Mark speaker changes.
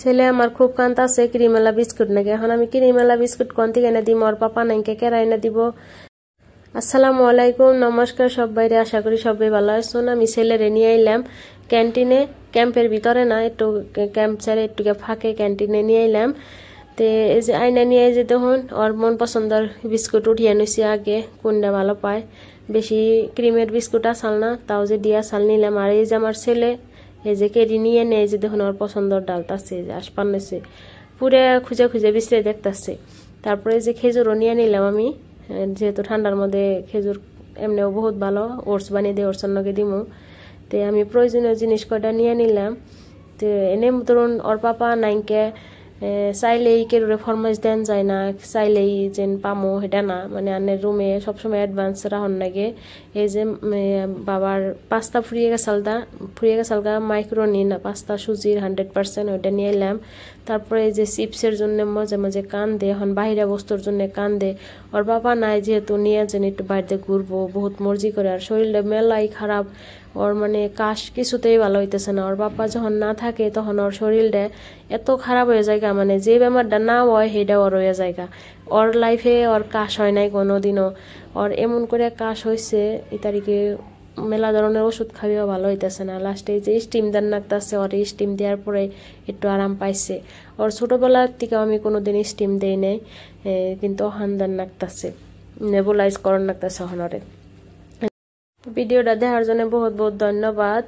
Speaker 1: ছেলে আমার খুব কান্তাছে ক্রিমেলা বিস্কুট নাকি। এখন আমি ক্রিমেলা বিস্কুট কোন থেকে এনে দিব, আর পাপা নাইকে কেরা এনে দিব। আসসালামু আলাইকুম, নমস্কার সবাইরে, আশা করি সবাই ভালো আছেন। আমি ছেলেরে নিয়ে এলাম ক্যান্টিনে, ক্যাম্পের ভিতরে না, একটু ক্যাম্প ছেড়ে একটু ফাঁকে ক্যান্টিনে নিয়ে এলাম। তো এই যে আইনা নিয়ে যে দেখুন ওর মন পছন্দের বিস্কুট উঠিয়ে নিছি আগে, কোনটা ভালো পায়। বেশি ক্রিমের বিস্কুট আসাল না, তাও যে দিয়া সাল নিলাম। আর এই যে আমার ছেলে এই যে কেডি নিয়ে নেই, যে দেখুন ওর পছন্দের ডালতাছে, যে আসপান নেছে পুরে খুঁজে খুঁজে বিছড়ে দেখতেছে। তারপরে যে খেজুরও নিয়ে নিলাম আমি, যেহেতু ঠান্ডার মধ্যে খেজুর এমনিও বহুত ভালো, ওটস বানিয়ে দিয়ে ওটস অন্যকে দিমু। তো আমি প্রয়োজনীয় জিনিস কয়টা নিয়ে নিলাম। তো এনে ধরুন ওর পাপা নাইকে চাইলেই কেউরে ফরমাইশ দেন যায় না, চাইলেই যেন পামো সেটা না, মানে আনের রুমে সবসময় অ্যাডভান্স রাহন লাগে। এই যে বাবার পাস্তা ফুরিয়ে গেছালগা মাইক্রোনি না, পাস্তা সুজির 100% ওইটা নিয়ে এলাম। তারপরে এই যে চিপসের জন্য মাঝে মাঝে কান্দে, এখন বাহিরা বস্তুর জন্য কান্দে। ওর বাবা নাই যেহেতু নিয়ে যেন একটু বাড়িতে ঘুরবো, বহুত মর্জি করে। আর শরীরটা মেলাই খারাপ, ওর মানে কাশ কিছুতেই ভালো হইতেছে না। ওর বাবা যখন না থাকে তখন ওর শরীরটা এত খারাপ হয়ে যায়, মানে যে বেমারটা না হয় সেটা ওর হয়ে যায়। ওর লাইফে ওর কাশ হয় নাই কোনোদিনও, ওর এমন করে কাশ হয়েছে এই তারিখে মেলা ধরনের ওষুধ খাবিও ভালো হইতেছে না। লাস্টে যে স্টিম দেন লাগতেছে, ওর স্টিম দেওয়ার পরে একটু আরাম পাইছে। ওর ছোটবেলার থেকে আমি কোনোদিন স্টিম দেই নাই, কিন্তু ওখান দেন লাগতেছে, নেবুলাইজ করন লাগতেছে হনরে। ভিডিওটা দেখার জন্য বহুত বহুত ধন্যবাদ।